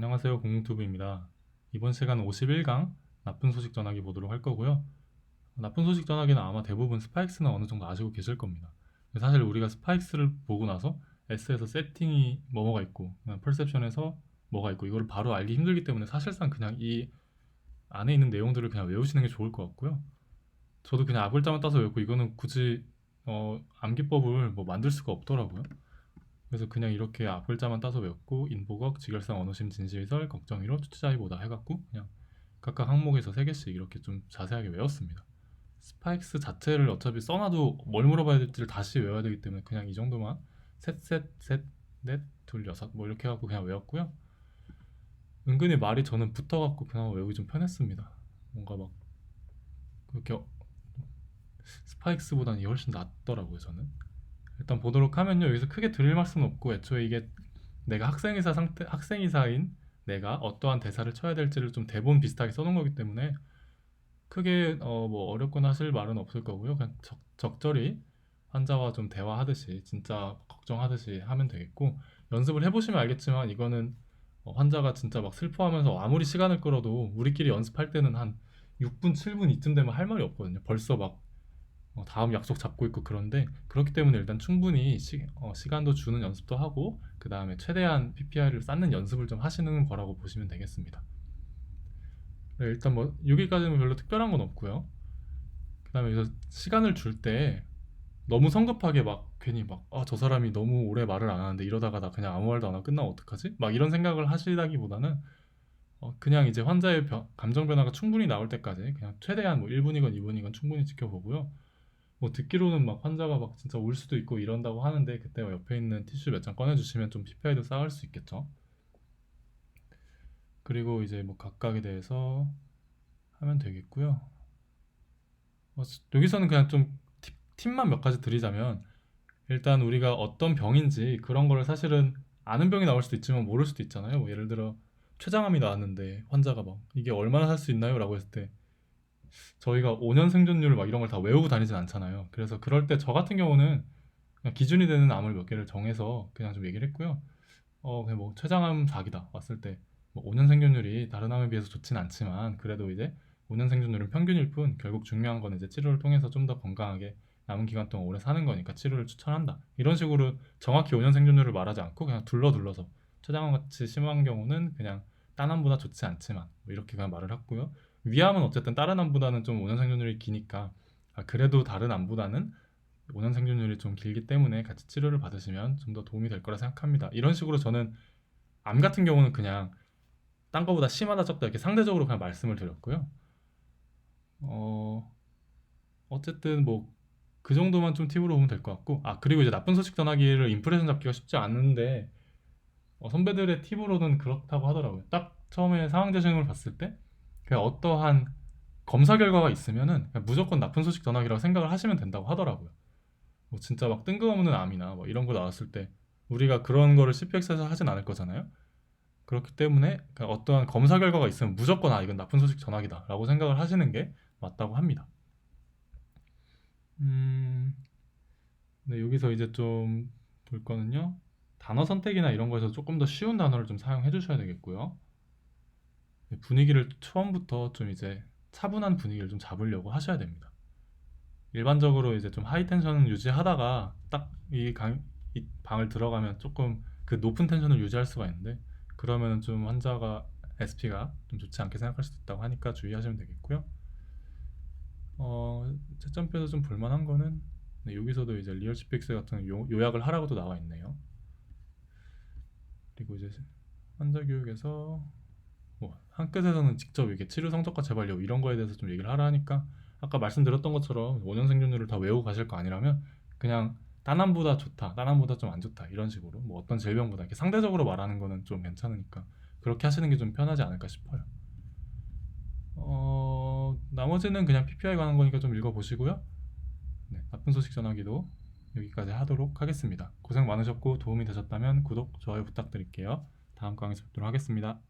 안녕하세요, 공유튜브입니다. 이번 시간은 51강 나쁜 소식 전하기 보도록 할 거고요. 나쁜 소식 전하기는 아마 대부분 스파이크스는 어느 정도 아시고 계실 겁니다. 사실 우리가 스파이크스를 보고 나서 S에서 세팅이 뭐가 있고 퍼셉션에서 뭐가 있고 이걸 바로 알기 힘들기 때문에 사실상 그냥 이 안에 있는 내용들을 그냥 외우시는 게 좋을 것 같고요. 저도 그냥 앞글자만 따서 외웠고 이거는 굳이 암기법을 뭐 만들 수가 없더라고요. 그래서 그냥 이렇게 앞글자만 따서 외웠고 인보각, 직결상, 언어심, 진실설, 걱정이로, 투자이보다 해갖고 그냥 각각 항목에서 3개씩 이렇게 좀 자세하게 외웠습니다. 스파이크스 자체를 어차피 써놔도 뭘 물어봐야 될지를 다시 외워야 되기 때문에 그냥 이 정도만 셋, 셋, 셋, 넷, 둘, 여섯 뭐 이렇게 해갖고 그냥 외웠고요. 은근히 말이 저는 붙어갖고 그냥 외우기 좀 편했습니다. 뭔가 막 그렇게 스파이크스보다는 이게 훨씬 낫더라고요, 저는. 일단 보도록 하면요. 여기서 크게 드릴 말씀은 없고 애초에 이게 내가 학생이사인 내가 어떠한 대사를 쳐야 될지를 좀 대본 비슷하게 써놓은 거기 때문에 크게 뭐 어렵거나 하실 말은 없을 거고요. 그냥 적절히 환자와 좀 대화하듯이 진짜 걱정하듯이 하면 되겠고, 연습을 해보시면 알겠지만 이거는 환자가 진짜 막 슬퍼하면서 아무리 시간을 끌어도 우리끼리 연습할 때는 한 6분, 7분 이쯤 되면 할 말이 없거든요. 벌써 막 다음 약속 잡고 있고. 그런데 그렇기 때문에 일단 충분히 시간도 주는 연습도 하고 그 다음에 최대한 PPI를 쌓는 연습을 좀 하시는 거라고 보시면 되겠습니다. 네, 일단 뭐 여기까지는 별로 특별한 건 없고요. 그 다음에 여기서 시간을 줄 때 너무 성급하게 막 괜히 막 저 사람이 너무 오래 말을 안 하는데 이러다가 나 그냥 아무 말도 안 하고 끝나면 어떡하지? 막 이런 생각을 하시다기보다는 그냥 이제 환자의 감정 변화가 충분히 나올 때까지 그냥 최대한 뭐 1분이건 2분이건 충분히 지켜보고요. 뭐 듣기로는 막 환자가 막 진짜 울 수도 있고 이런다고 하는데 그때 옆에 있는 티슈 몇 장 꺼내주시면 좀 PPI도 쌓을 수 있겠죠. 그리고 이제 뭐 각각에 대해서 하면 되겠고요. 여기서는 그냥 좀 팁만 몇 가지 드리자면, 일단 우리가 어떤 병인지 그런 거를 사실은 아는 병이 나올 수도 있지만 모를 수도 있잖아요. 뭐 예를 들어 췌장암이 나왔는데 환자가 막 이게 얼마나 살 수 있나요? 라고 했을 때 저희가 5년 생존율 막 이런 걸 다 외우고 다니진 않잖아요. 그래서 그럴 때 저 같은 경우는 그냥 기준이 되는 암을 몇 개를 정해서 그냥 좀 얘기를 했고요. 그냥 뭐 췌장암 4기다 왔을 때 뭐 5년 생존율이 다른 암에 비해서 좋진 않지만 그래도 이제 5년 생존율은 평균일 뿐 결국 중요한 건 이제 치료를 통해서 좀 더 건강하게 남은 기간 동안 오래 사는 거니까 치료를 추천한다. 이런 식으로 정확히 5년 생존율을 말하지 않고 그냥 둘러서 췌장암 같이 심한 경우는 그냥 딴 암보다 좋지 않지만 뭐 이렇게 그냥 말을 했고요. 위암은 어쨌든 다른 암보다는 좀 5년 생존율이 기니까 그래도 다른 암보다는 5년 생존율이 좀 길기 때문에 같이 치료를 받으시면 좀 더 도움이 될 거라 생각합니다. 이런 식으로 저는 암 같은 경우는 그냥 딴 거보다 심하다 적다 이렇게 상대적으로 그냥 말씀을 드렸고요. 어, 어쨌든 뭐 그 정도만 좀 팁으로 보면 될 것 같고, 그리고 이제 나쁜 소식 전하기를 인프레션 잡기가 쉽지 않은데 선배들의 팁으로는 그렇다고 하더라고요. 딱 처음에 상황 재생을 봤을 때 그냥 어떠한 검사 결과가 있으면은 그냥 무조건 나쁜 소식 전하기라고 생각을 하시면 된다고 하더라고요. 뭐 진짜 막 뜬금없는 암이나 뭐 이런 거 나왔을 때 우리가 그런 거를 CPX에서 하진 않을 거잖아요. 그렇기 때문에 그냥 어떠한 검사 결과가 있으면 무조건 이건 나쁜 소식 전하기다 라고 생각을 하시는 게 맞다고 합니다. 네, 여기서 이제 좀 볼 거는요, 단어 선택이나 이런 거에서 조금 더 쉬운 단어를 좀 사용해 주셔야 되겠고요. 네, 분위기를 처음부터 좀 이제 차분한 분위기를 좀 잡으려고 하셔야 됩니다. 일반적으로 이제 좀 하이 텐션을 유지하다가 딱 이 방을 들어가면 조금 그 높은 텐션을 유지할 수가 있는데 그러면은 좀 환자가 SP가 좀 좋지 않게 생각할 수도 있다고 하니까 주의하시면 되겠고요. 채점표에서 좀 볼만한 거는 네, 여기서도 이제 리얼 CPX 같은 요약을 하라고도 나와 있네요. 그리고 이제 환자 교육에서 뭐 한 끝에서는 직접 이게 치료 성적과 재발력 이런 거에 대해서 좀 얘기를 하라 하니까 아까 말씀드렸던 것처럼 5년 생존율을 다 외우고 가실 거 아니라면 그냥 딴암보다 좋다, 딴암보다 좀 안 좋다 이런 식으로 뭐 어떤 질병보다 이렇게 상대적으로 말하는 거는 좀 괜찮으니까 그렇게 하시는 게 좀 편하지 않을까 싶어요. 나머지는 그냥 PPI 관한 거니까 좀 읽어보시고요. 네, 나쁜 소식 전하기도 여기까지 하도록 하겠습니다. 고생 많으셨고 도움이 되셨다면 구독, 좋아요 부탁드릴게요. 다음 강의에서 뵙도록 하겠습니다.